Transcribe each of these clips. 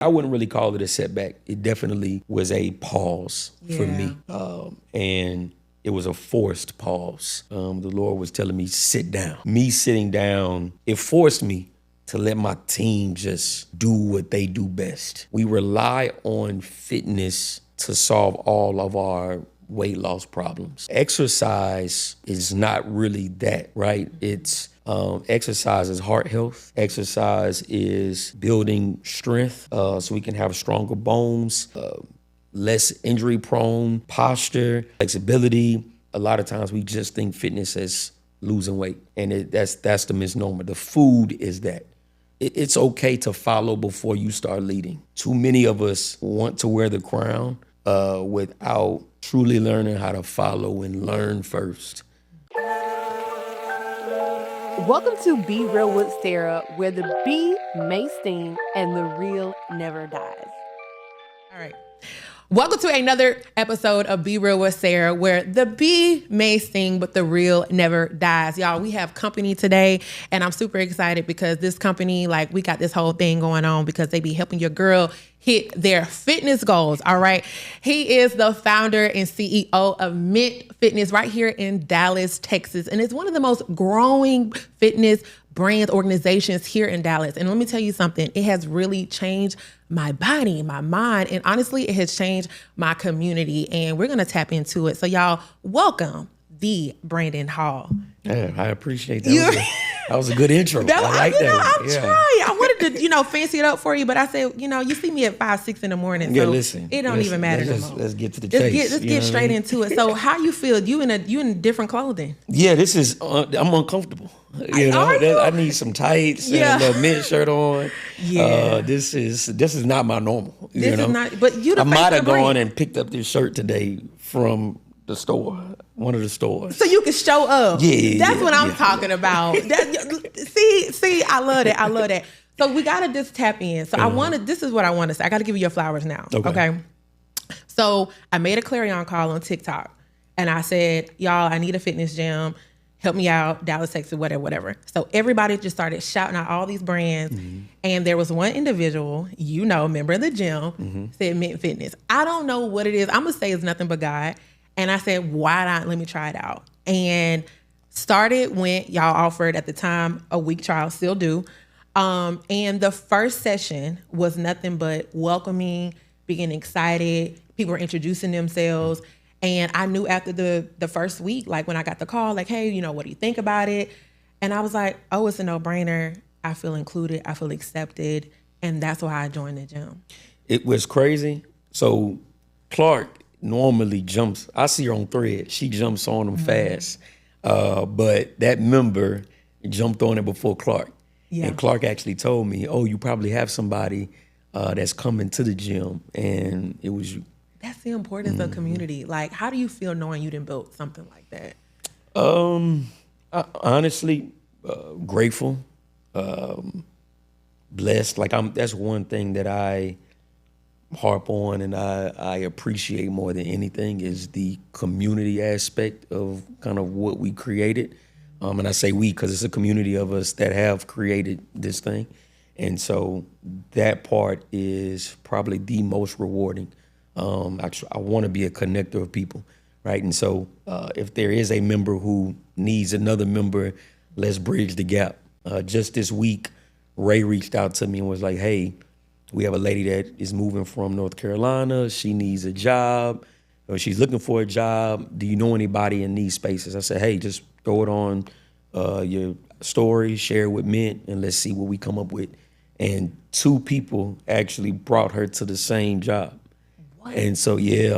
I wouldn't really call it a setback. It definitely was a pause for me. And it was a forced pause. The Lord was telling me, sit down. Me sitting down, it forced me to let my team just do what they do best. We rely on fitness to solve all of our weight loss problems. Exercise is not really that, right? It's exercise is heart health. Exercise is building strength so we can have stronger bones, less injury prone, posture, flexibility. A lot of times we just think fitness as losing weight, and that's the misnomer. The food is that. It's okay to follow before you start leading. Too many of us want to wear the crown without truly learning how to follow and learn first. Welcome to Be Real with Sarah, where the B may sting and the real never dies. All right. Welcome to another episode of Be Real with Sarah, where the B may sting, but the real never dies. Y'all, we have company today, and I'm super excited because this company, we got this whole thing going on because they be helping your girl hit their fitness goals, all right? He is the founder and CEO of MYNT Fitness right here in Dallas, Texas, and it's one of the most growing fitness brand organizations here in Dallas. And let me tell you something, it has really changed my body, my mind, and honestly, it has changed my community, and we're gonna tap into it. So y'all, welcome the Brandon Hall. Yeah, I appreciate that. That was a good intro. I like that. I'm trying. I wanted to, fancy it up for you, but I said, you see me at 5-6 in the morning. So listen. It don't even matter no more. Let's get to the chase. Let's get straight into it. So how you feel? You in different clothing? Yeah, this is, I'm uncomfortable. I need some tights and a little mmint shirt on. Yeah. This is not my normal. This is not, but you the I might have gone and picked up this shirt today from the store, one of the stores. So you can show up. Yeah. That's what I'm talking about. See, I love that. So we gotta just tap in. So this is what I want to say. I gotta give you your flowers now. Okay. So I made a clarion call on TikTok and I said, y'all, I need a fitness gym. Help me out, Dallas, Texas, whatever. So everybody just started shouting out all these brands. Mm-hmm. And there was one individual, member of the gym, said MYNT Fitness. I don't know what it is. I'm gonna say it's nothing but God. And I said, why not? Let me try it out. And went, y'all offered at the time a week trial, still do. And the first session was nothing but welcoming, being excited. People were introducing themselves. And I knew after the first week, when I got the call, hey, what do you think about it? And I was like, oh, it's a no-brainer. I feel included. I feel accepted. And that's why I joined the gym. It was crazy. So Clark normally jumps. I see her on Thread. She jumps on them fast. But that member jumped on it before Clark. Yeah. And Clark actually told me, oh, you probably have somebody that's coming to the gym. And it was you. That's the importance of community. How do you feel knowing you done built something like that? Honestly, grateful, blessed. That's one thing that I harp on and I appreciate more than anything is the community aspect of kind of what we created. And I say we because it's a community of us that have created this thing. And so that part is probably the most rewarding. I want to be a connector of people, right? And so if there is a member who needs another member, let's bridge the gap. Just this week, Ray reached out to me and was like, hey, we have a lady that is moving from North Carolina. She needs a job, or she's looking for a job. Do you know anybody in these spaces? I said, hey, just throw it on your story, share it with MYNT, and let's see what we come up with. And 2 people actually brought her to the same job. What? And so, she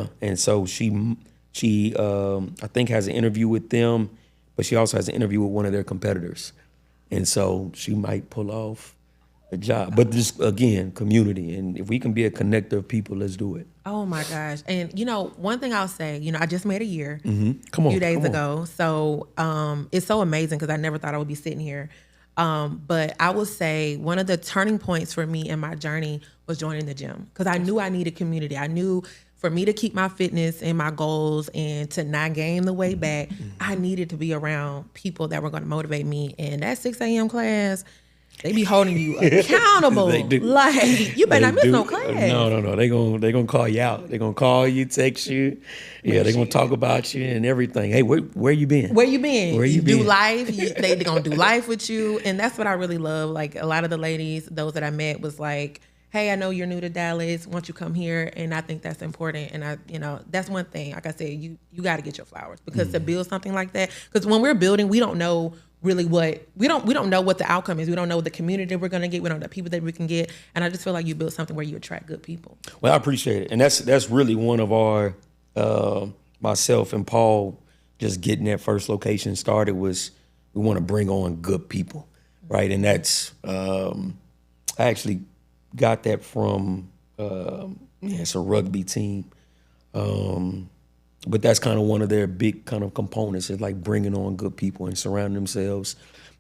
I think has an interview with them, but she also has an interview with one of their competitors. And so she might pull off a job. But this, again, community. And if we can be a connector of people, let's do it. Oh my gosh. And one thing I'll say, I just made a year a few days ago. So it's so amazing because I never thought I would be sitting here. But I will say one of the turning points for me in my journey was joining the gym because I knew I needed community. I knew for me to keep my fitness and my goals and to not gain the weight back, I needed to be around people that were going to motivate me. And that 6 a.m. class, They be holding you accountable. They do. Like, you better not miss no class. No. They gonna call you out. They gonna call you, text you. Yeah, they gonna talk about you and everything. Hey, where you been? Where you been? Where you do been? life. They gonna do life with you, and that's what I really love. Like a lot of the ladies, those that I met, was like, hey, I know you're new to Dallas. Why don't you come here? And I think that's important. And that's one thing. Like I said, you got to get your flowers, because to build something like that, because when we're building, we don't know really we don't know what the outcome is. We don't know the community that we're going to get. We don't know the people that we can get. And I just feel like you build something where you attract good people. Well, I appreciate it. And that's really one of our, myself and Paul just getting that first location started was we want to bring on good people, right? And that's, I actually got that from, it's a rugby team. But that's kind of one of their big kind of components, is like bringing on good people and surrounding themselves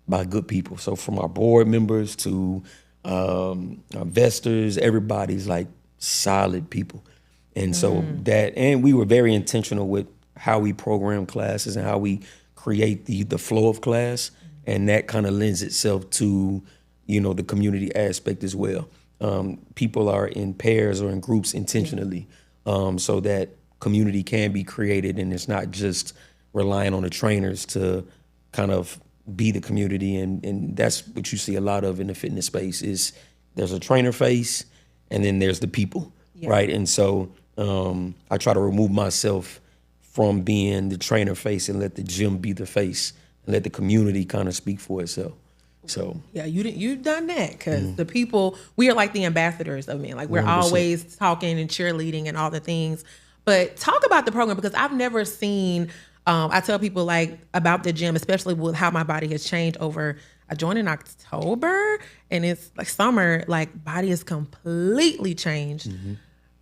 by good people. So from our board members to our investors, everybody's like solid people. And so and we were very intentional with how we program classes and how we create the flow of class. And that kind of lends itself to, the community aspect as well. People are in pairs or in groups intentionally, so that community can be created, and it's not just relying on the trainers to kind of be the community. And that's what you see a lot of in the fitness space is there's a trainer face and then there's the people, right? And so I try to remove myself from being the trainer face and let the gym be the face and let the community kind of speak for itself. So yeah, you've done that, because the people, we are like the ambassadors of MYNT. Like we're 100%. always talking and cheerleading and all the things. But talk about the program, because I've never seen, I tell people like about the gym, especially with how my body has changed over, I joined in October and it's like summer, like body has completely changed.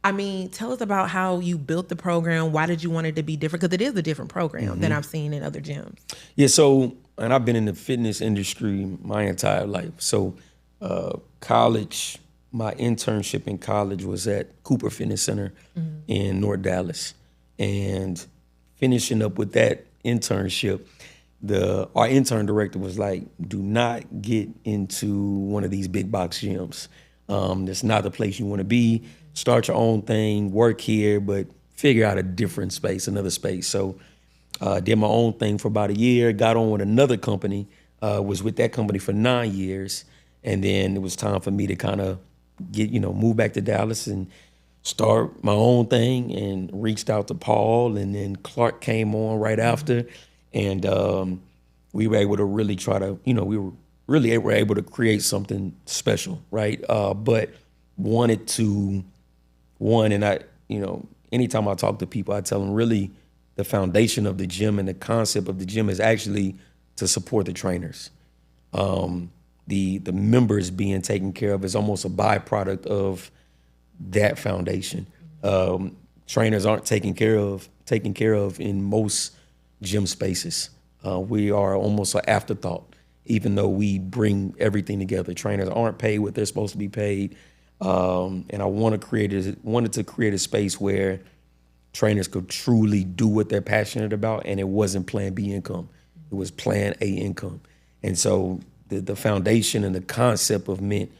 I mean, tell us about how you built the program. Why did you want it to be different? Because it is a different program than I've seen in other gyms. Yeah, so, and I've been in the fitness industry my entire life. So college, my internship in college was at Cooper Fitness Center in North Dallas. And finishing up with that internship, our intern director was like, do not get into one of these big box gyms. That's not the place you want to be. Start your own thing, work here, but figure out a different space, another space. So did my own thing for about a year, got on with another company, was with that company for 9 years. And then it was time for me to kind of move back to Dallas and start my own thing, and reached out to Paul, and then Clark came on right after. And we were able to really try to, we were really able to create something special, right? But wanted to, and I, anytime I talk to people, I tell them really the foundation of the gym and the concept of the gym is actually to support the trainers. The members being taken care of is almost a byproduct of that foundation. Trainers aren't taken care of in most gym spaces. We are almost an afterthought, even though we bring everything together. Trainers aren't paid what they're supposed to be paid. And I wanted to create a space where trainers could truly do what they're passionate about, and it wasn't plan B income. It was plan A income. And so the foundation and the concept of MYNT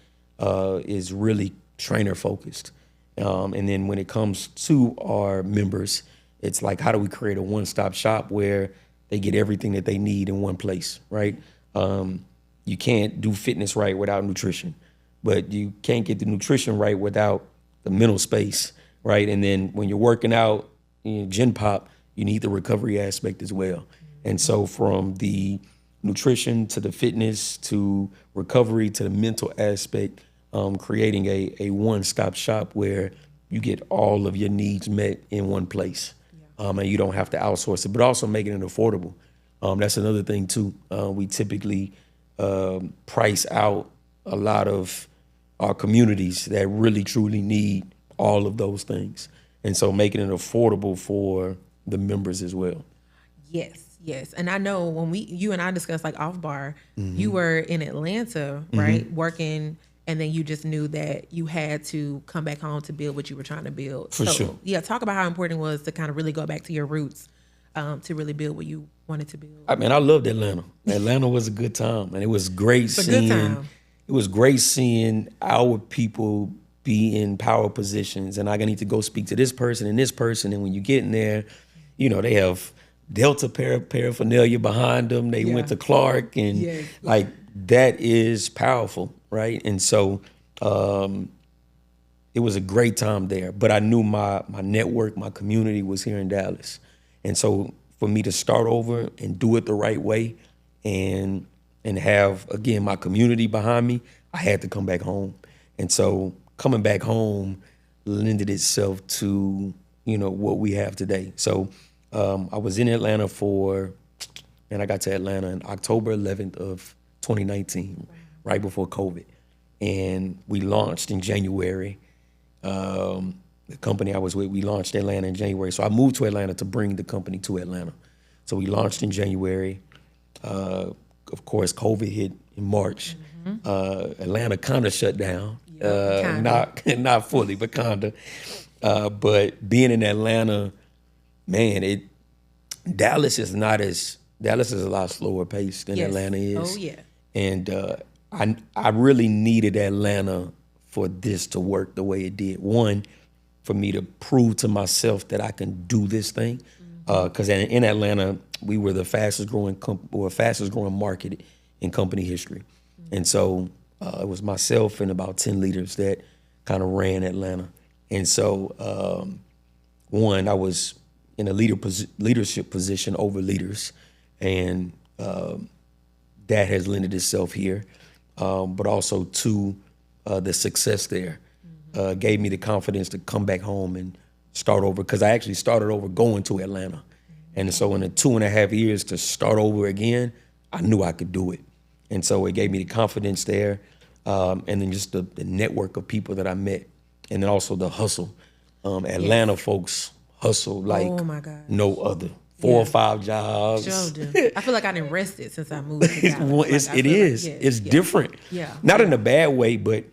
is really trainer focused. And then when it comes to our members, it's like, how do we create a one-stop shop where they get everything that they need in one place, right? You can't do fitness right without nutrition, but you can't get the nutrition right without the mental space, right? And then when you're working out in Gen Pop, you need the recovery aspect as well. And so from the nutrition to the fitness to recovery to the mental aspect, creating a one-stop shop where you get all of your needs met in one place, and you don't have to outsource it, but also making it affordable. That's another thing too. We typically price out a lot of our communities that really truly need all of those things, and so making it affordable for the members as well. Yes. And I know when you and I discussed like off bar, you were in Atlanta, right? Working, and then you just knew that you had to come back home to build what you were trying to build. For sure. Yeah, talk about how important it was to kind of really go back to your roots, to really build what you wanted to build. I mean, I loved Atlanta. Atlanta was a good time, and it was great seeing. Good time. it was great seeing our people be in power positions, and I need to go speak to this person and this person. And when you get in there, they have Delta paraphernalia behind them. They went to Clark, and like that is powerful, right? And so it was a great time there. But I knew my network, my community was here in Dallas, and so for me to start over and do it the right way, and have again my community behind me, I had to come back home. And so coming back home lended itself to what we have today. So I was in Atlanta and I got to Atlanta in October 11th of 2019, right before COVID. And we launched in January. The company I was with, we launched Atlanta in January. So I moved to Atlanta to bring the company to Atlanta. So we launched in January. Of course, COVID hit in March. Atlanta kind of shut down. Not fully, but kind of. But being in Atlanta, man, Dallas is a lot slower paced than Atlanta is. Oh yeah. And I really needed Atlanta for this to work the way it did. One, for me to prove to myself that I can do this thing. Because in Atlanta, we were the fastest growing market in company history. And so it was myself and about 10 leaders that kind of ran Atlanta. And so one, I was in a leadership position over leaders, and that has lended itself here. But also two, the success there gave me the confidence to come back home and start over, because I actually started over going to Atlanta. And so in the 2.5 years to start over again, I knew I could do it. And so it gave me the confidence there. And then just the network of people that I met. And then also the hustle. Atlanta folks hustle like no other. 4 or 5 jobs. Sure do. I feel like I didn't rest it since I moved to Dallas. It's different. Yeah. Not in a bad way, but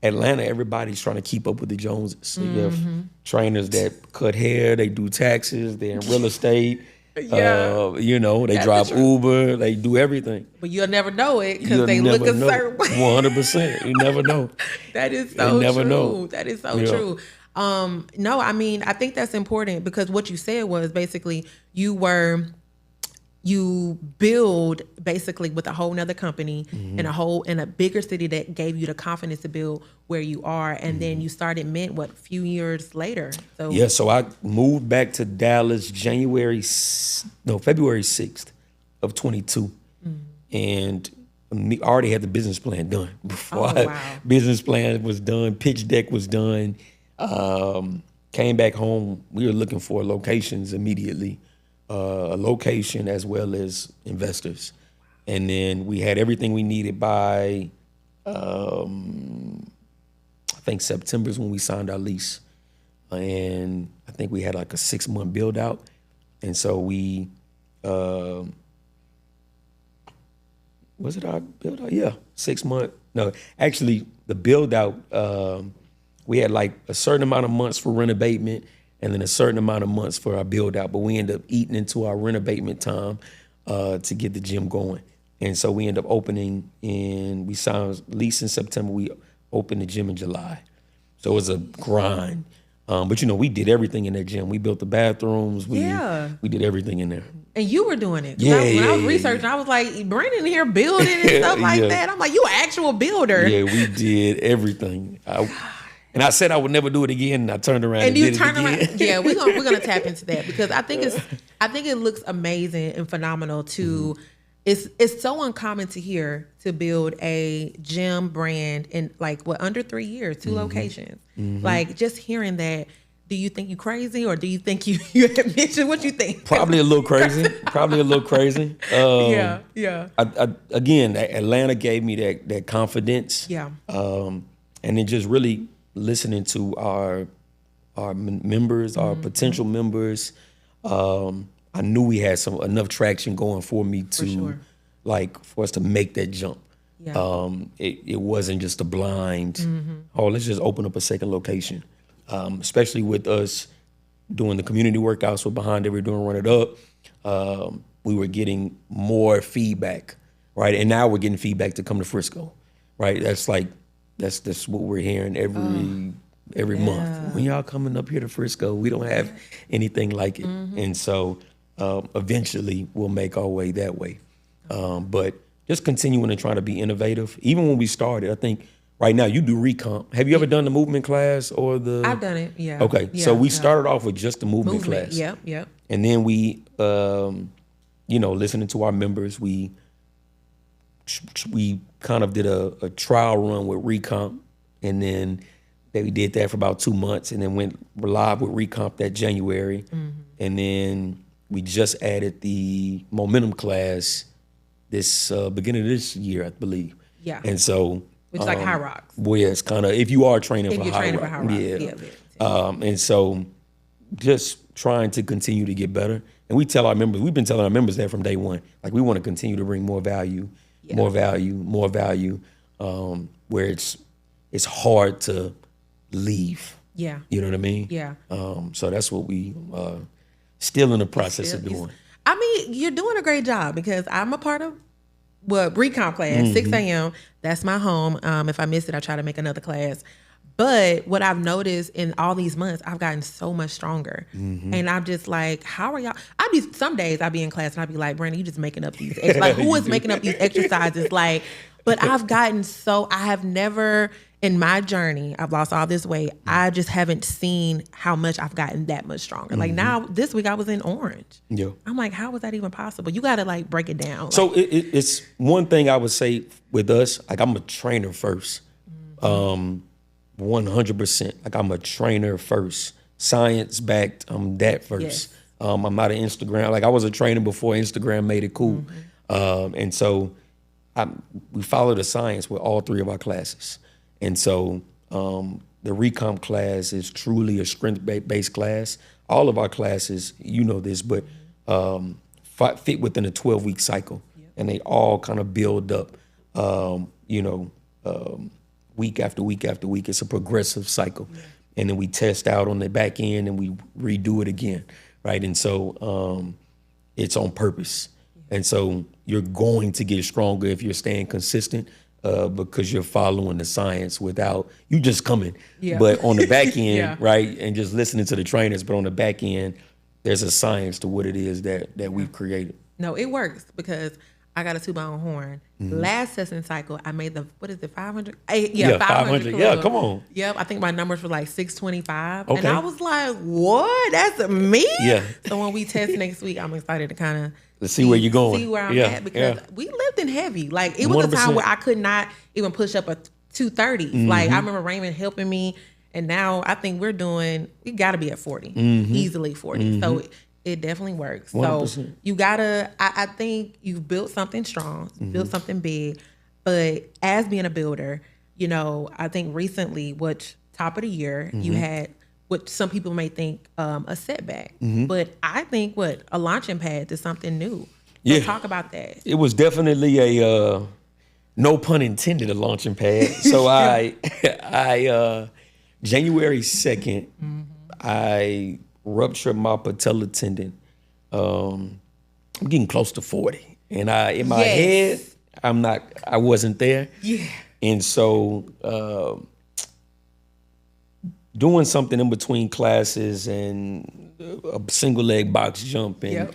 Atlanta, everybody's trying to keep up with the Joneses. So you have trainers that cut hair, they do taxes, they're in real estate. They drive Uber, they do everything. But you'll never know it because they look a certain way. 100%. You never know. That is so true. That is so true. No, I mean, I think that's important, because what you said was basically you build basically with a whole nother company in a bigger city that gave you the confidence to build where you are. And then you started MYNT, a few years later? So I moved back to Dallas February 6th of 22. And I already had the business plan done before. Business plan was done, pitch deck was done. Came back home, we were looking for locations immediately. A location as well as investors. And then we had everything we needed by, I think September is when we signed our lease. And I think we had like a 6-month build out. And so we, was it our build out? Yeah, 6 month. No, actually the build out, we had like a certain amount of months for rent abatement, and then a certain amount of months for our build out. But we ended up eating into our rent abatement time to get the gym going. And so we ended up opening we signed lease in September, we opened the gym in July. So it was a grind. But we did everything in that gym. We built the bathrooms, we did everything in there. And you were doing it. When I was researching, I was like, Brandon here building and stuff like that. I'm like, you an actual builder. Yeah, we did everything. And I said I would never do it again, and I turned around and did it again. Yeah, we're gonna tap into that, because I think it looks amazing and phenomenal to. It's so uncommon to hear to build a gym brand in under 3 years, 2 locations. Like, just hearing that. Do you think you crazy, or do you think you mentioned what you think? Probably a little crazy. Yeah. Again, Atlanta gave me that confidence. Yeah. And then just really listening to our members, our potential members. I knew we had enough traction going for me to for us to make that jump. Yeah. It wasn't just a blind, let's just open up a second location. Especially with us doing the community workouts, we're behind it, we're doing Run It Up. We were getting more feedback, right? And now we're getting feedback to come to Frisco. right? That's what we're hearing every month. When y'all coming up here to Frisco, we don't have anything like it. And so eventually we'll make our way that way. But just continuing to try to be innovative. Even when we started, I think right now you do recomp. Have you ever done the movement class or the? I've done it, yeah. Okay, Yeah, so we started off with just the movement class. Yep. And then we, listening to our members, we kind of did a trial run with recomp, and then we did that for about 2 months, and then went live with recomp that January, and then we just added the momentum class this beginning of this year, I believe. Yeah. And so, which is like High Rocks. Well, yeah, it's kind of if you are training for High Rocks. Yeah. And so, just trying to continue to get better. And we tell our members, we've been telling our members that from day one, like we want to continue to bring more value, more value, where it's hard to leave. Yeah. You know what I mean? Yeah. So that's what we still in the process of doing. I mean, you're doing a great job because I'm a part of recomp class, 6 a.m. That's my home. If I miss it, I try to make another class. But what I've noticed in all these months, I've gotten so much stronger. And I'm just like, how are y'all? Some days I'll be in class and I'll be like, Brandon, you just making up these, like who is making up these exercises? Like, but I've gotten I have never, in my journey, I've lost all this weight. I just haven't seen how much I've gotten that much stronger. Like now, this week I was in orange. Yeah. I'm like, how was that even possible? You got to like break it down. So it's one thing I would say with us, like I'm a trainer first. 100%. Like I'm a trainer first. Science backed, I'm that first. Yes. I'm not an Instagram. Like I was a trainer before Instagram made it cool. And so we follow the science with all 3 of our classes. And so the recomp class is truly a strength-based class. All of our classes, you know this, but fit within a 12-week cycle. And they all kind of build up, week after week after week. It's a progressive cycle. And then we test out on the back end and we redo it again, right? And so it's on purpose. And so you're going to get stronger if you're staying consistent because you're following the science without you just coming. Yeah. But on the back end, right, and just listening to the trainers, but on the back end, there's a science to what it is that we've created. No, it works because I got a 2-pound horn. Last testing cycle, I made 500? 500. Yeah, come on. Yep, I think my numbers were like 625. Okay. And I was like, what? That's me? Yeah. So when we test next week, I'm excited to kind of see where you're going. See where I'm at because we lifting heavy. Like it was 100%. A time where I could not even push up a 230. Like I remember Raymond helping me. And now I think we got to be at 40, easily 40. So it definitely works. 100%. So you gotta, I think you've built something strong, built something big, but as being a builder, I think recently, top of the year, you had what some people may think a setback, but I think a launching pad to something new. So talk about that. It was definitely a, no pun intended, a launching pad. So I January 2nd, I ruptured my patella tendon. I'm getting close to 40. And in my head, I wasn't there. Yeah. And so doing something in between classes and a single leg box jump and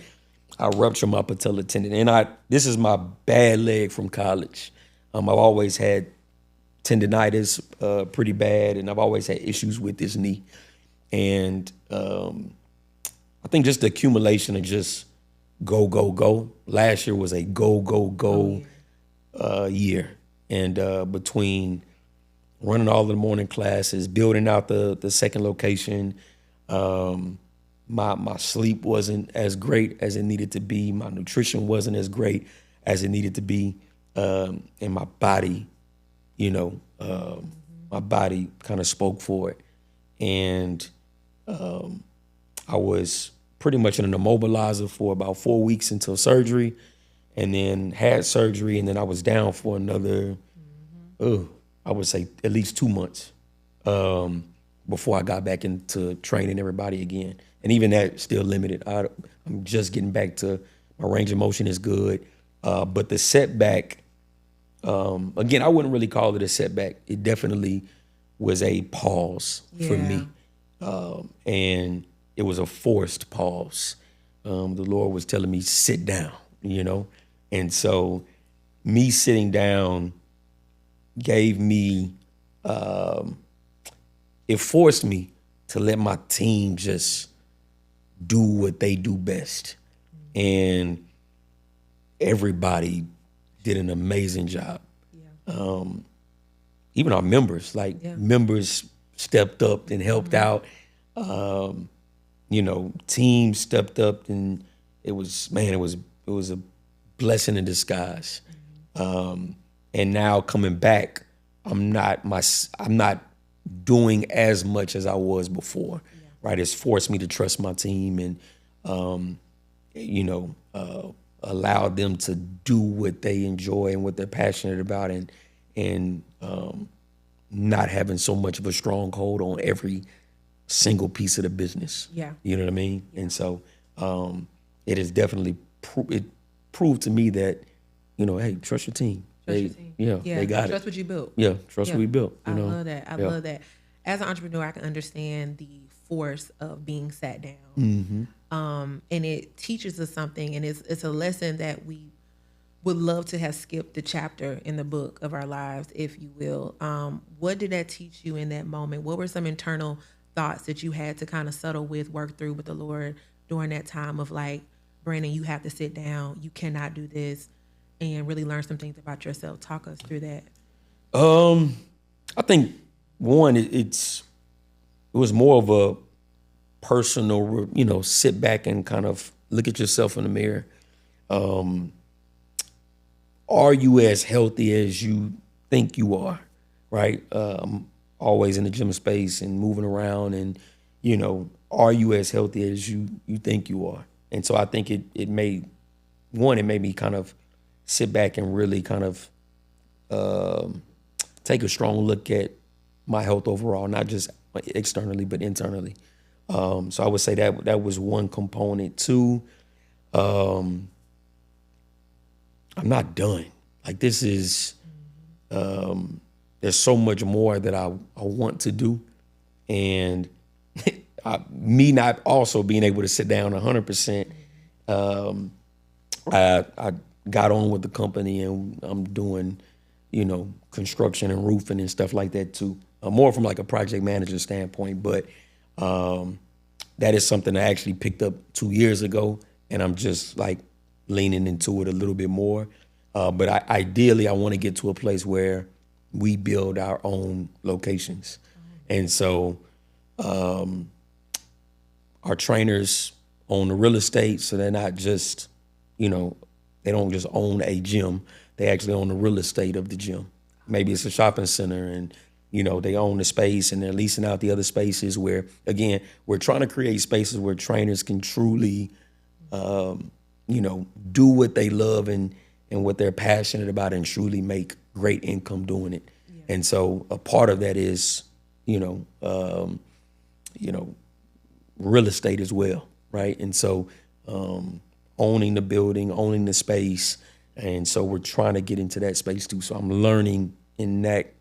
I ruptured my patella tendon. And this is my bad leg from college. I've always had tendinitis pretty bad, and I've always had issues with this knee. And I think just the accumulation of just go. Last year was a go year. And between running all the morning classes, building out the second location, my sleep wasn't as great as it needed to be. My nutrition wasn't as great as it needed to be. And my body, my body kind of spoke for it. And I was pretty much in an immobilizer for about 4 weeks until surgery, and then had surgery, and then I was down for another, I would say at least 2 months before I got back into training everybody again. And even that still limited. I'm just getting back to, my range of motion is good. But the setback again, I wouldn't really call it a setback. It definitely was a pause for me. And it was a forced pause. The Lord was telling me, sit down, And so me sitting down gave me, it forced me to let my team just do what they do best. And everybody did an amazing job. Even our members, members stepped up and helped out. Teams stepped up, and it was a blessing in disguise. And now coming back, I'm not doing as much as I was before. Right? It's forced me to trust my team and allow them to do what they enjoy and what they're passionate about, and not having so much of a stronghold on every single piece of the business. You know what I mean? And so it has definitely proved to me that, hey, trust your team. They got it. Trust what you built. Trust what we built. I love that. I love that. As an entrepreneur, I can understand the force of being sat down. And it teaches us something, and it's a lesson that we would love to have skipped the chapter in the book of our lives, if you will. What did that teach you in that moment? What were some internal thoughts that you had to kind of settle with, work through with the Lord during that time of like, Brandon, you have to sit down, you cannot do this, and really learn some things about yourself? Talk us through that. I think one, it was more of a personal, sit back and kind of look at yourself in the mirror. Are you as healthy as you think you are, right? Always in the gym space and moving around, and, are you as healthy as you think you are? And so I think it made me kind of sit back and really kind of take a strong look at my health overall, not just externally, but internally. So I would say that was one component. Two, I'm not done. Like, this is, there's so much more that I want to do. And me not also being able to sit down 100%, I got on with the company, and I'm doing, construction and roofing and stuff like that too. More from like a project manager standpoint, but that is something I actually picked up 2 years ago, and I'm just like leaning into it a little bit more. But ideally, I want to get to a place where we build our own locations. And so our trainers own the real estate, so they're not just, they don't just own a gym. They actually own the real estate of the gym. Maybe it's a shopping center, and they own the space, and they're leasing out the other spaces where, again, we're trying to create spaces where trainers can truly, do what they love and what they're passionate about, and truly make great income doing it. And so a part of that is, real estate as well, right? And so owning the building, owning the space, and so we're trying to get into that space too. So I'm learning in that.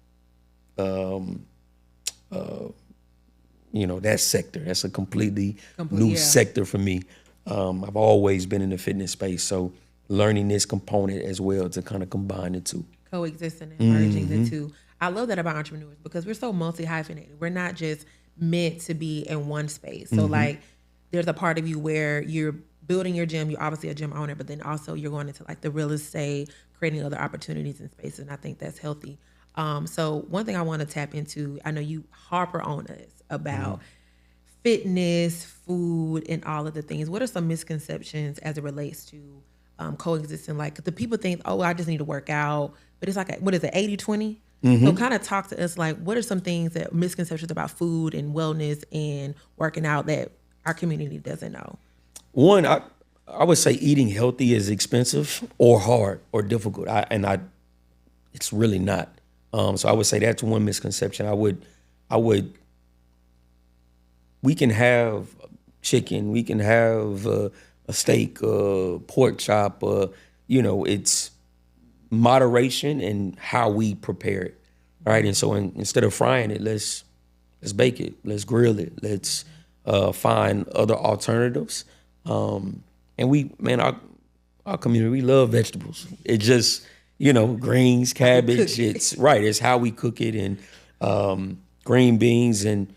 That sector. That's a completely new sector for me. I've always been in the fitness space, so learning this component as well to kind of combine the two. Coexisting and merging the two. I love that about entrepreneurs, because we're so multi-hyphenated. We're not just meant to be in one space. So like, there's a part of you where you're building your gym, you're obviously a gym owner, but then also you're going into like the real estate, creating other opportunities and spaces, and I think that's healthy. So one thing I want to tap into, I know you harper on us about fitness, food, and all of the things. What are some misconceptions as it relates to coexisting? Like, the people think, oh, I just need to work out, but it's like, what is it, 80-20? So kind of talk to us, like, what are some things that misconceptions about food and wellness and working out that our community doesn't know? One, I would say eating healthy is expensive or hard or difficult. It's really not. So I would say that's one misconception. We can have chicken, we can have a steak, pork chop, moderation in how we prepare it, right? And so instead of frying it, let's bake it, let's grill it, let's find other alternatives. And our community, we love vegetables. It just, greens, cabbage, it's how we cook it, and green beans, and,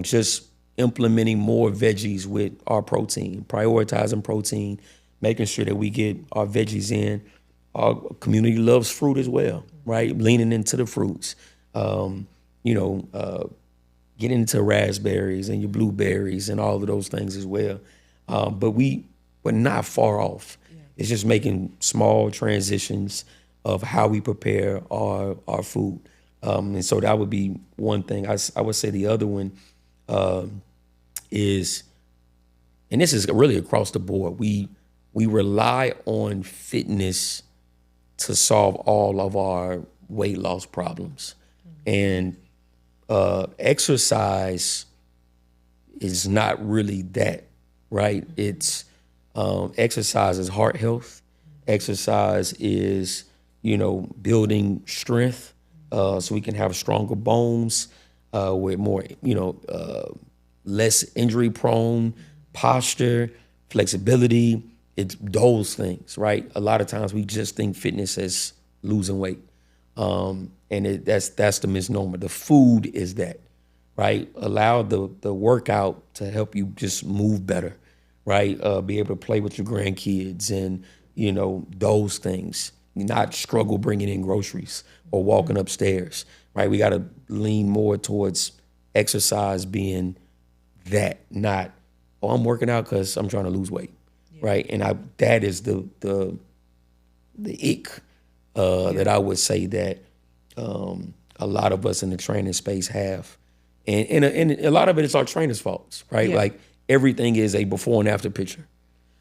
just implementing more veggies with our protein, prioritizing protein, making sure that we get our veggies in. Our community loves fruit as well, right? Leaning into the fruits, getting into raspberries and your blueberries and all of those things as well. But we're not far off. Yeah. It's just making small transitions of how we prepare our food. And so that would be one thing. I would say the other one is, and this is really across the board, we rely on fitness to solve all of our weight loss problems. And exercise is not really that, right? It's exercise is heart health. Exercise is, building strength so we can have stronger bones with more, less injury prone posture, flexibility. It's those things, right? A lot of times we just think fitness as losing weight. And that's the misnomer. The food is that, right? Allow the workout to help you just move better, right? Be able to play with your grandkids and, those things. Not struggle bringing in groceries or walking upstairs, right? We got to lean more towards exercise being that, not, I'm working out because I'm trying to lose weight, right? And that is the ick that I would say that a lot of us in the training space have. And a lot of it is our trainers' faults, right? Yeah. Like everything is a before and after picture,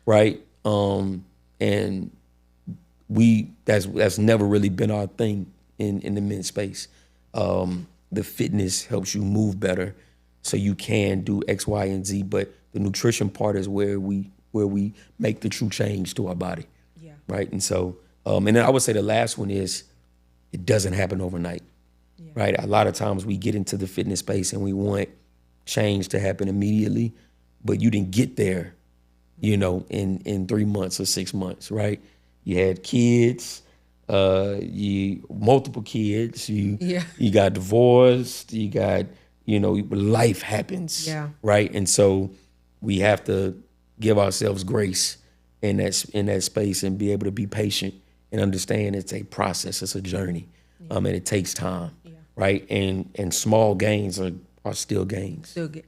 right? And that's never really been our thing in the men's space. The fitness helps you move better so you can do X, Y, and Z, but the nutrition part is where we make the true change to our body, right? And so, and then I would say the last one is it doesn't happen overnight, right? A lot of times we get into the fitness space and we want change to happen immediately, but you didn't get there, in 3 months or 6 months, right? You had kids, multiple kids, you got divorced, you got, life happens, right? And so we have to give ourselves grace in that space and be able to be patient and understand it's a process, it's a journey, and it takes time, right? And small gains are still gains. Still gains.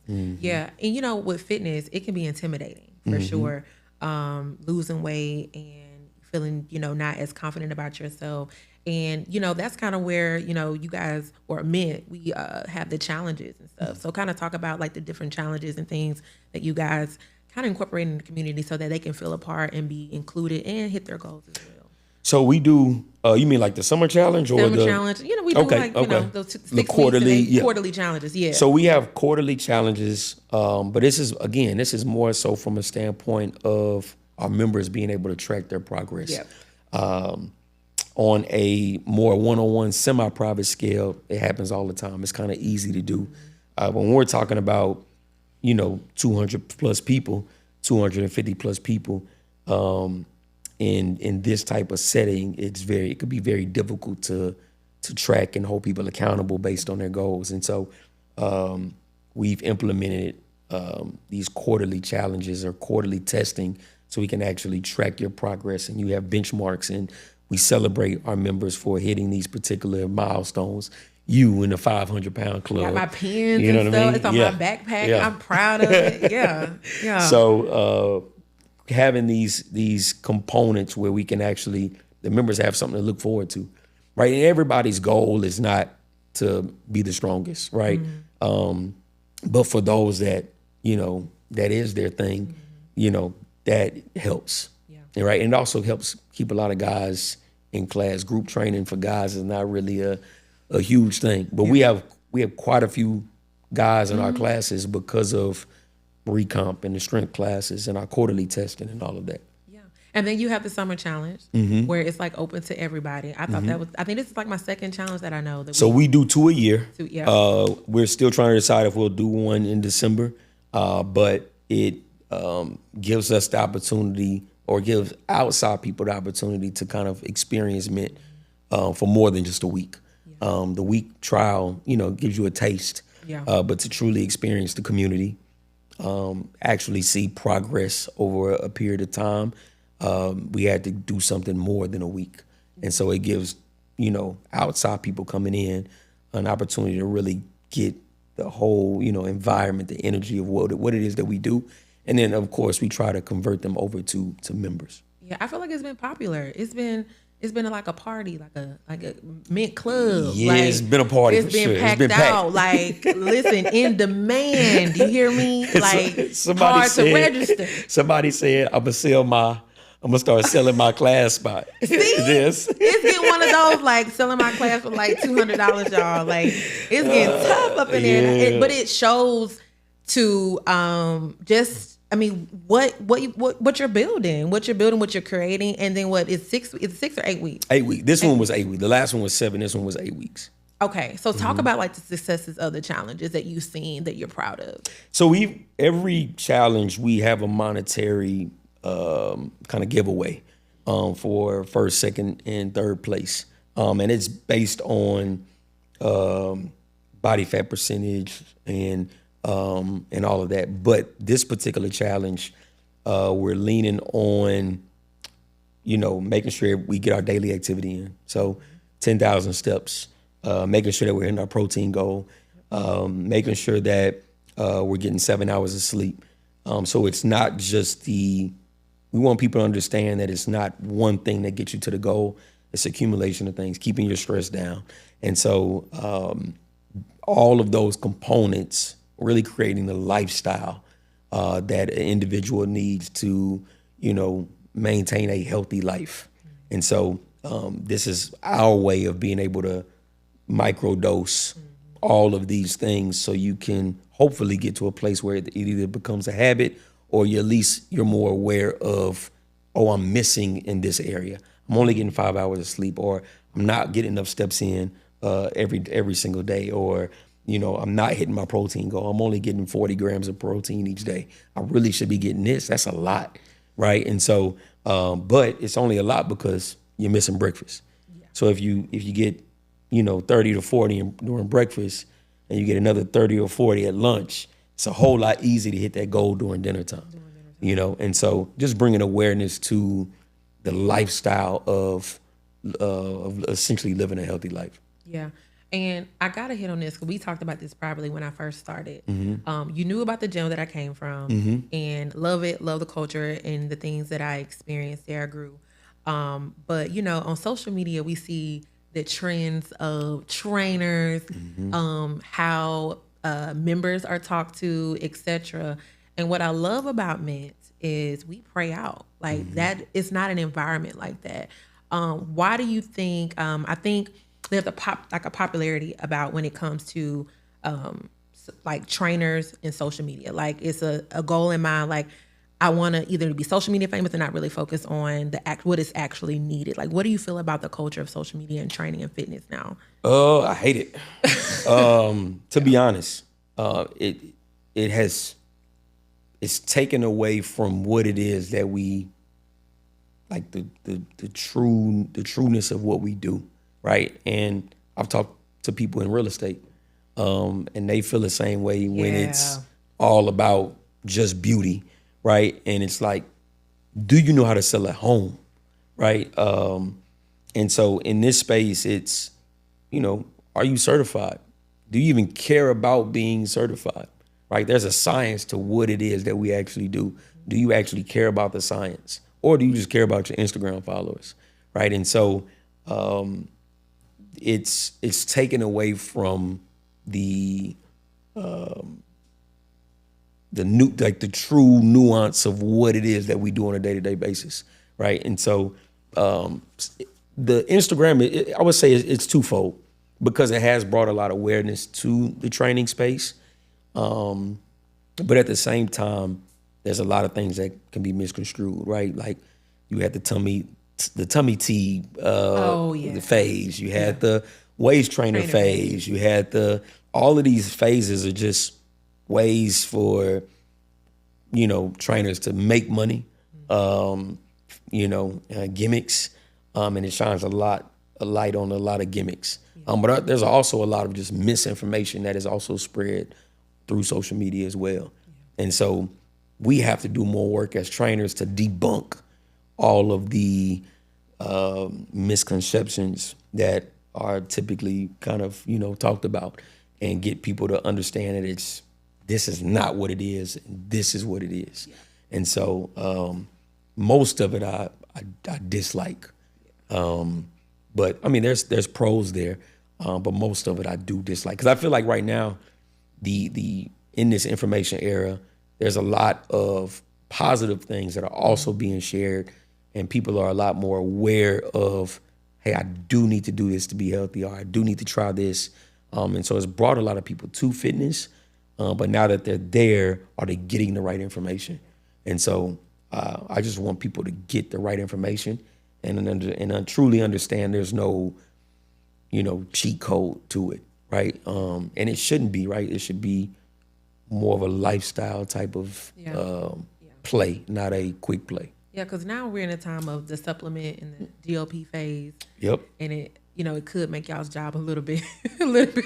Mm-hmm. Yeah, and with fitness, it can be intimidating for sure. Losing weight and feeling, not as confident about yourself. And, that's kind of where, you guys, or men, we have the challenges and stuff. So kind of talk about like the different challenges and things that you guys kind of incorporate in the community so that they can feel a part and be included and hit their goals as well. So we do, you mean like the summer challenge or the challenge? We do those 6 the quarterly, quarterly challenges. Yeah. So we have quarterly challenges, but this is more so from a standpoint of our members being able to track their progress. Yep. On a more one-on-one, semi-private scale, it happens all the time. It's kind of easy to do. When we're talking about, 200 plus people, 250 plus people, in this type of setting, it could be very difficult to track and hold people accountable based on their goals. And so we've implemented these quarterly challenges or quarterly testing so we can actually track your progress, and you have benchmarks, and we celebrate our members for hitting these particular milestones. You in the 500-pound club. Got my pins and stuff. It's on my backpack. Yeah. I'm proud of it. Yeah. So having these components where we can actually, the members have something to look forward to, right? And everybody's goal is not to be the strongest, right? But for those that, that is their thing, that helps, right? And it also helps keep a lot of guys in class. Group training for guys is not really a huge thing, but we have quite a few guys in our classes because of recomp and the strength classes and our quarterly testing and all of that. Yeah, And then you have the summer challenge where it's like open to everybody. I thought I think this is like my second challenge that I know. That so we do 2 a year. Yeah. We're still trying to decide if we'll do one in December, but it gives us the opportunity, or gives outside people the opportunity to kind of experience MYNT for more than just a week. The week trial, gives you a taste, but to truly experience the community, actually see progress over a period of time, we had to do something more than a week. And so it gives, outside people coming in an opportunity to really get the whole, environment, the energy of what it is that we do. And then, of course, we try to convert them over to members. Yeah, I feel like it's been popular. It's been like a party, like a MYNT club. Yeah, like, it's been a party. It's been packed out. Like, listen, in demand. You hear me? Like, hard to register. Somebody said, I'm gonna start selling my class spot. See, it's getting one of those, like, selling my class for like $200, y'all. Like, it's getting tough up in there. But it shows to what you're building, what you're creating, and then what is 6 or 8 weeks? 8 weeks. This one was 8 weeks. The last one was 7. This one was 8 weeks. Okay, so talk about like the successes of the challenges that you've seen that you're proud of. So every challenge we have a monetary kind of giveaway for first, second, and third place, and it's based on body fat percentage and all of that. But this particular challenge, we're leaning on, making sure we get our daily activity in. So 10,000 steps, making sure that we're hitting our protein goal, making sure that we're getting 7 hours of sleep. So it's not just we want people to understand that it's not one thing that gets you to the goal. It's accumulation of things, keeping your stress down. And so all of those components, really creating the lifestyle that an individual needs to, maintain a healthy life. And so this is our way of being able to microdose all of these things so you can hopefully get to a place where it either becomes a habit, or at least you're more aware of, I'm missing in this area. I'm only getting 5 hours of sleep, or I'm not getting enough steps in every single day, or I'm not hitting my protein goal. I'm only getting 40 grams of protein each day. I really should be getting this. That's a lot, right? And so, but it's only a lot because you're missing breakfast. Yeah. So if you get 30 to 40 during breakfast, and you get another 30 or 40 at lunch, it's a whole lot easier to hit that goal during dinner time. And so just bringing awareness to the lifestyle of essentially living a healthy life. Yeah. And I got to hit on this because we talked about this probably when I first started. You knew about the gym that I came from and love it, love the culture and the things that I experienced there. I grew. But, on social media, we see the trends of trainers, how members are talked to, etc. And what I love about MYNT is we pray out. Like that, it's not an environment like that. Why do you think, I think there's a popularity about when it comes to like trainers and social media. Like it's a goal in mind. Like I want to either be social media famous and not really focus on what is actually needed. Like, what do you feel about the culture of social media and training and fitness now? I hate it. To be honest, it's taken away from what it is that we like, the trueness of what we do, right? And I've talked to people in real estate, and they feel the same way when it's all about just beauty, right? And it's like, do you know how to sell at home, right? And so in this space, it's, are you certified? Do you even care about being certified, right? There's a science to what it is that we actually do. Do you actually care about the science? Or do you just care about your Instagram followers, right? And so it's taken away from the true nuance of what it is that we do on a day-to-day basis, right? And so the Instagram, I would say it's twofold, because it has brought a lot of awareness to the training space. But at the same time, there's a lot of things that can be misconstrued, right? Like you had the tummy tea the phase. You had the waist trainer phase. You had all of these phases are just ways for, trainers to make money, gimmicks, and it shines a light on a lot of gimmicks. But there's also a lot of just misinformation that is also spread through social media as well. And so we have to do more work as trainers to debunk all of the misconceptions that are typically kind of, talked about, and get people to understand that this is not what it is, and this is what it is. Yeah. And so most of it I dislike. But I mean, there's pros there, but most of it I do dislike. Because I feel like right now, in this information era, there's a lot of positive things that are also being shared, and people are a lot more aware of, hey, I do need to do this to be healthy, or I do need to try this. And so it's brought a lot of people to fitness, but now that they're there, are they getting the right information? And so I just want people to get the right information and truly understand there's no, cheat code to it, right? And it shouldn't be, right? It should be more of a lifestyle type of play, not a quick play. Yeah, because now we're in a time of the supplement and the GLP phase. Yep. And it, it could make y'all's job a little bit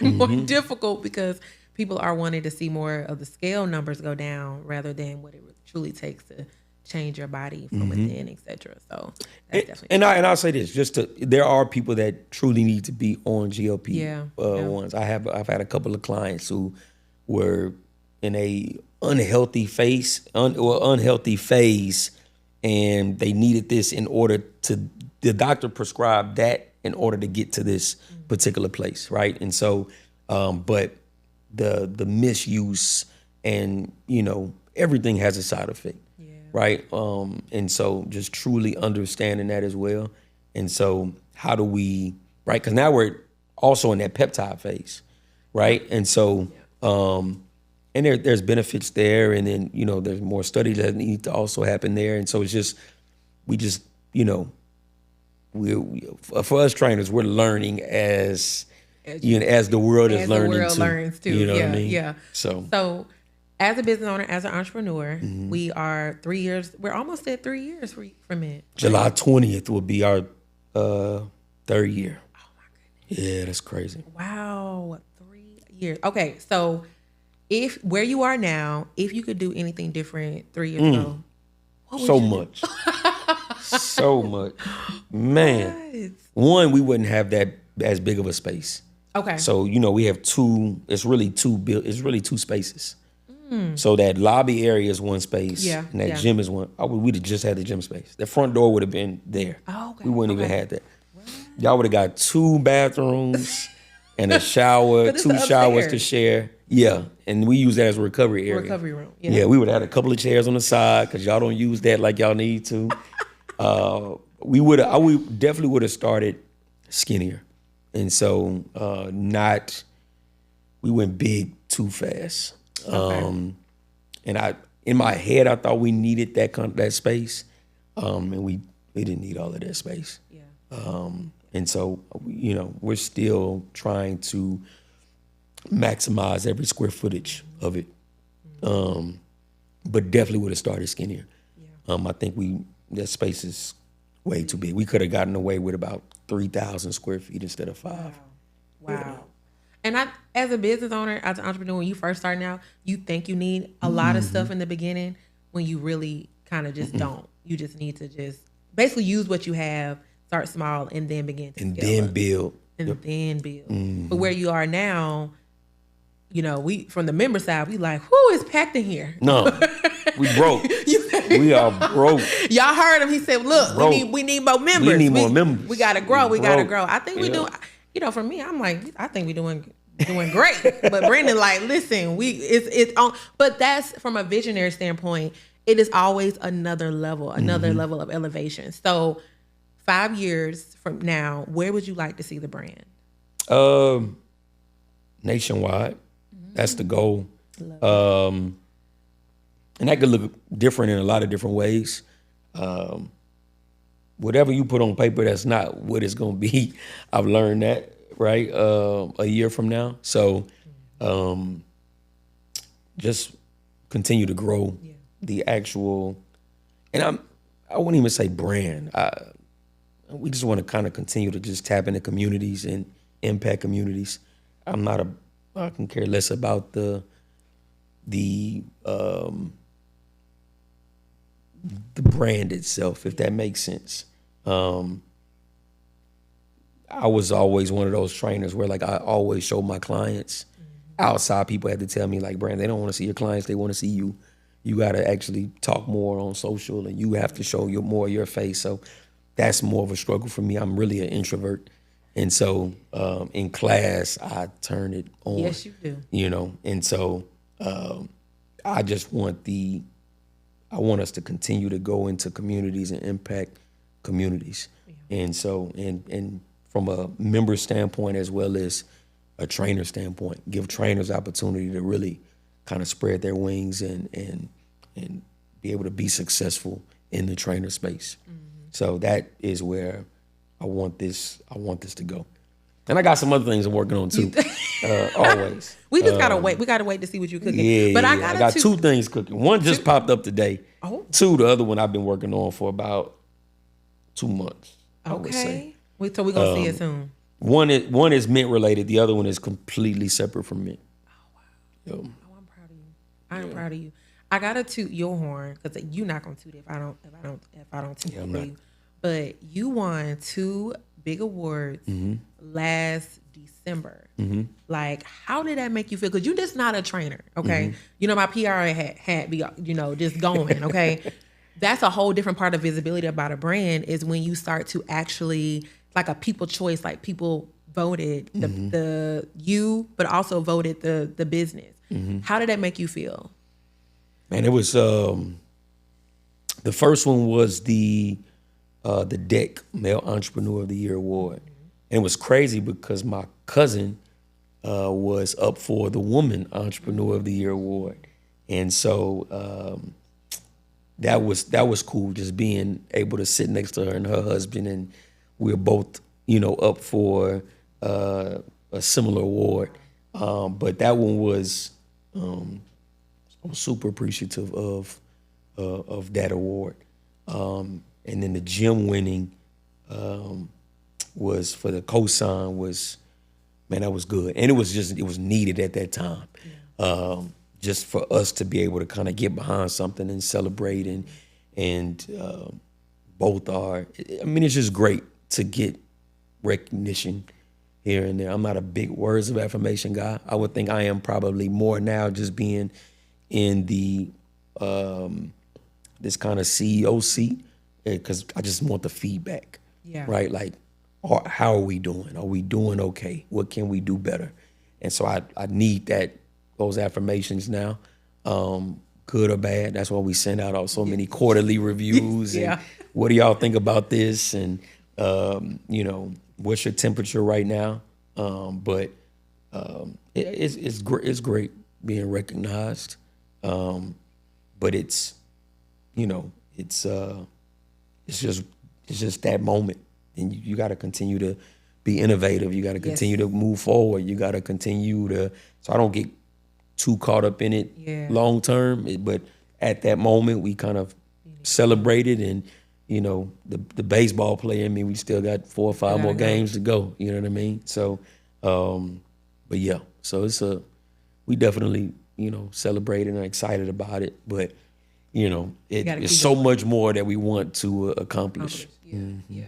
more difficult, because people are wanting to see more of the scale numbers go down rather than what it truly takes to change your body from within, etc. So that's definitely. And I'll say this: there are people that truly need to be on GLP ones. I've had a couple of clients who were in a unhealthy phase, and they needed this in order to. The doctor prescribed that in order to get to this particular place, right? And so, but the misuse and everything has a side effect. Right. And so just truly understanding that as well. And so how do we, right? Because now we're also in that peptide phase, right? And so, and there's benefits there. And then, there's more studies that need to also happen there. And so it's just, for us trainers, we're learning as the world is learning too. The world learns too. You know what I mean? Yeah. So as a business owner, as an entrepreneur, we are 3 years. We're almost at 3 years from it. July 20th will be our 3rd year. Oh my goodness! Yeah, that's crazy. Wow, 3 years. Okay, so where you are now, if you could do anything different 3 years ago, what would you do? So much, man. What? One, we wouldn't have that as big of a space. Okay. So we have two. It's really two spaces. So that lobby area is one space, and that gym is one. We'd have just had the gym space. The front door would have been there. Oh, okay. We wouldn't even have that. Y'all would have got 2 bathrooms and a shower, 2 showers to share. Yeah, and we use that as a recovery area. Recovery room. Yeah, we would have had a couple of chairs on the side because y'all don't use that like y'all need to. We definitely would have started skinnier, and so we went big too fast. Okay. And in my head, I thought we needed that space, and we didn't need all of that space. Yeah. And so we're still trying to maximize every square footage of it, but definitely would have started skinnier. Yeah. I think that space is way too big. We could have gotten away with about 3,000 square feet instead of 5. Wow. Yeah. And as a business owner, as an entrepreneur, when you first starting out, you think you need a lot of stuff in the beginning when you really kind of just don't. You just need to just basically use what you have, start small, and then begin to build. Then build. But where you are now, we from the member side, we like, whoo, it's packed in here. No, we broke. We are broke. Y'all heard him. He said, look, we need more members. We need more members. We got to grow. We got to grow. I think we do. For me, I'm like, I think we're doing great. But Brandon, like, listen, it's on. But that's from a visionary standpoint. It is always another level of elevation. So 5 years from now, where would you like to see the brand? Nationwide. That's the goal. And that could look different in a lot of different ways. whatever you put on paper, that's not what it's going to be. I've learned that, right? A year from now. So just continue to grow the actual, and I wouldn't even say brand. We just want to kind of continue to just tap into communities and impact communities. I can care less about the brand itself, if that makes sense. I was always one of those trainers where like I always show my clients. Outside people had to tell me like, Brand, they don't want to see your clients, they want to see you. You got to actually talk more on social, and you have to show more of your face. So that's more of a struggle for me. I'm really an introvert. And so in class, I turn it on. Yes, you do. You know, and so I just want us to continue to go into communities and impact communities. Yeah. And so, and from a member standpoint as well as a trainer standpoint, give trainers opportunity to really kind of spread their wings and be able to be successful in the trainer space. Mm-hmm. So that is where I want this to go. And I got some other things I'm working on too. Always. We just gotta wait. We gotta wait to see what you're cooking. Yeah, but I got two things cooking. One just popped up today. Oh. Two, the other one I've been working on for about 2 months. I would say. So we're gonna see it soon. One is mint related. The other one is completely separate from mint. Oh wow. Yep. Oh, I'm proud of you. I am proud of you. I gotta toot your horn because you're not gonna toot if I don't toot for you. But you won 2 big awards last December. Mm-hmm. Like, how did that make you feel? Because you're just not a trainer, okay? Mm-hmm. You know, my PR had be, just going, okay? That's a whole different part of visibility about a brand is when you start to actually, like a people choice, like people voted the you, but also voted the business. Mm-hmm. How did that make you feel? Man, it was, the first one was the DEC Male Entrepreneur of the Year Award. And it was crazy because my cousin was up for the Woman Entrepreneur of the Year Award. And so that was cool, just being able to sit next to her and her husband, and we were both, up for a similar award. But that one was, I was super appreciative of that award. And then the gym winning was for the cosign was, man, that was good. And it was needed at that time. Yeah. Just for us to be able to kind of get behind something and celebrate and both are, I mean, it's just great to get recognition here and there. I'm not a big words of affirmation guy. I would think I am probably more now just being in the, this kind of CEO seat, because I just want the feedback, right? Like, how are we doing? Are we doing okay? What can we do better? And so I need those affirmations now, good or bad. That's why we send out so many quarterly reviews. And what do y'all think about this? And, what's your temperature right now? But it's great being recognized. But it's just that moment, and you got to continue to be innovative. You got to continue to move forward. You got to continue to, so I don't get too caught up in it long term. But at that moment, we kind of celebrated, and the baseball player in me, we still got 4 or 5 more games to go. You know what I mean? So, but yeah, so we definitely celebrated and excited about it, but. It's so much more that we want to accomplish. Yeah.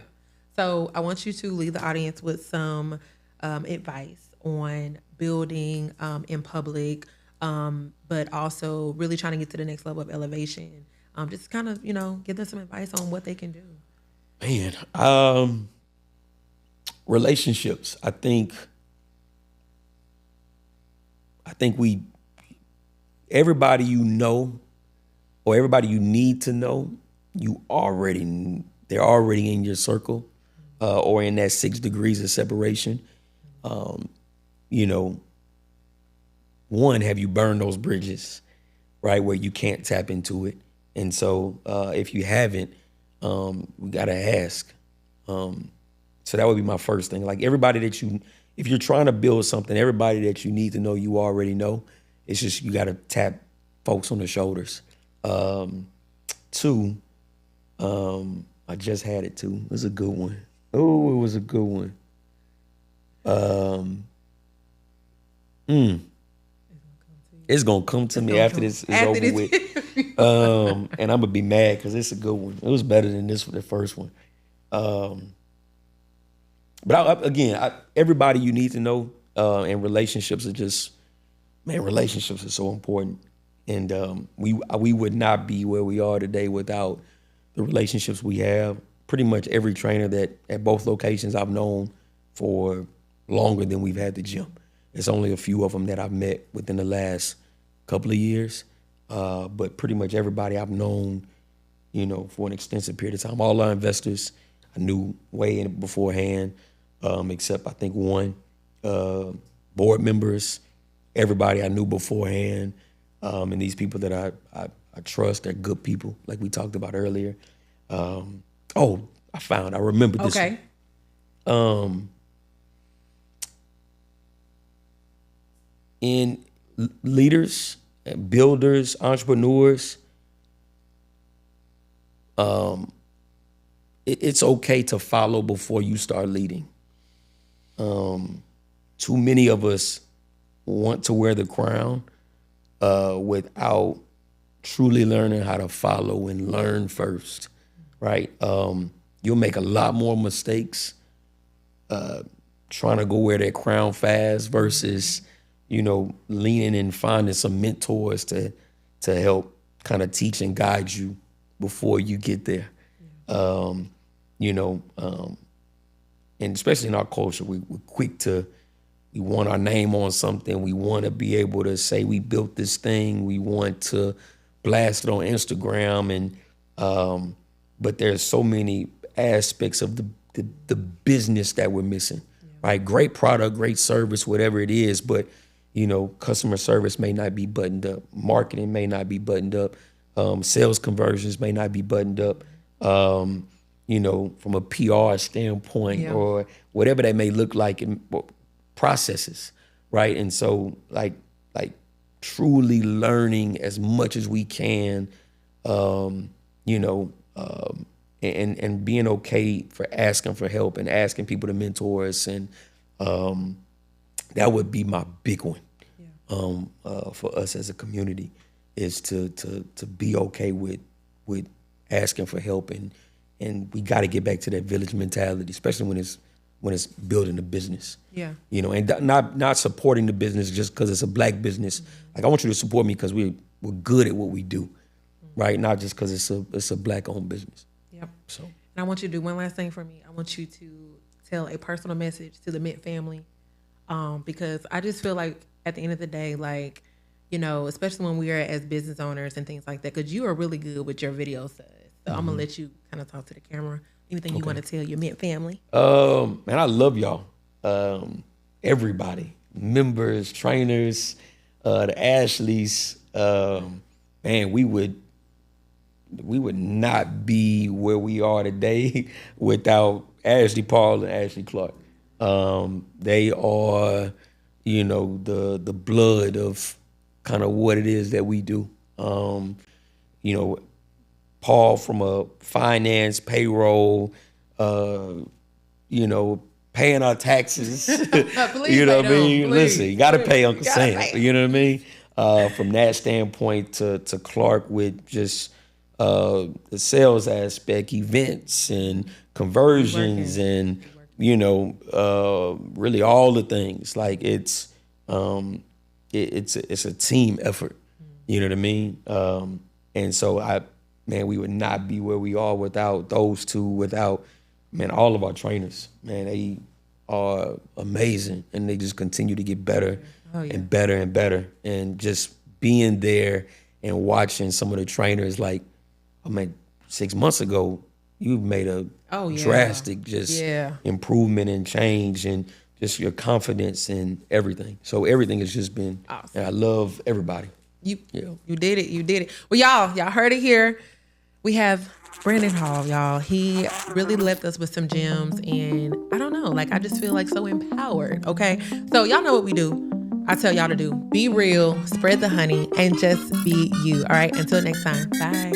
So I want you to leave the audience with some advice on building in public, but also really trying to get to the next level of elevation. Just kind of, give them some advice on what they can do. Man, relationships. I think everybody or everybody you need to know, they're already in your circle, or in that 6 degrees of separation. One, have you burned those bridges, right, where you can't tap into it? And so if you haven't, we got to ask. So that would be my first thing. Like everybody that if you're trying to build something, everybody that you need to know, you already know. It's just you got to tap folks on the shoulders. Two, I just had it too. It was a good one. Oh, it was a good one. It's gonna come to me after this is over with. And I'm gonna be mad because it's a good one. It was better than the first one. But everybody you need to know, and relationships are so important. And we would not be where we are today without the relationships we have. Pretty much every trainer that at both locations I've known for longer than we've had the gym. It's only a few of them that I've met within the last couple of years. But pretty much everybody I've known, for an extensive period of time. All our investors I knew way in beforehand, except I think one. Board members, everybody I knew beforehand. And these people that I trust, they're good people, like we talked about earlier. I remember this. Okay. In leaders, builders, entrepreneurs, it's okay to follow before you start leading. Too many of us want to wear the crown without truly learning how to follow and learn first, right? You'll make a lot more mistakes trying to go wear that crown fast versus, leaning and finding some mentors to help kind of teach and guide you before you get there. And especially in our culture, we're quick to, we want our name on something. We want to be able to say we built this thing. We want to blast it on Instagram. And but there's so many aspects of the business that we're missing, right? Great product, great service, whatever it is. But, customer service may not be buttoned up. Marketing may not be buttoned up. Sales conversions may not be buttoned up. From a PR standpoint or whatever that may look like in processes, right? And so like truly learning as much as we can, and being okay for asking for help and asking people to mentor us. And that would be my big one for us as a community, is to be okay with asking for help. And we got to get back to that village mentality, especially when it's building a business. Yeah. And not supporting the business just because it's a Black business. Like, I want you to support me because we're good at what we do, right? Not just because it's a Black-owned business. Yep. So. And I want you to do one last thing for me. I want you to tell a personal message to the MYNT family, because I just feel like at the end of the day, like, especially when we are as business owners and things like that, because you are really good with your video stuff. So I'm gonna let you kind of talk to the camera. Anything you want to tell your MYNT family? Man, I love y'all. Everybody, members, trainers, the Ashleys. Man, we would not be where we are today without Ashley Paul and Ashley Clark. They are, the blood of kind of what it is that we do. Paul from a finance, payroll, paying our taxes. You know what I mean? Listen, you got to pay Uncle Sam. You know what I mean? From that standpoint to Clark with just the sales aspect, events and conversions and, really all the things. Like it's a team effort. You know what I mean? And so we would not be where we are without those two, without, all of our trainers. Man, they are amazing, and they just continue to get better and better and better. And just being there and watching some of the trainers, like, 6 months ago, you've made a drastic improvement and change, and just your confidence and everything. So everything has just been awesome. And I love everybody. You did it. Well, y'all heard it here. we have Brandon Hall, y'all. He really left us with some gems, and I don't know, like I just feel like so empowered. Okay, so y'all know what we do. I tell y'all to do. Be real, spread the honey, and just be you. All right, until next time. Bye.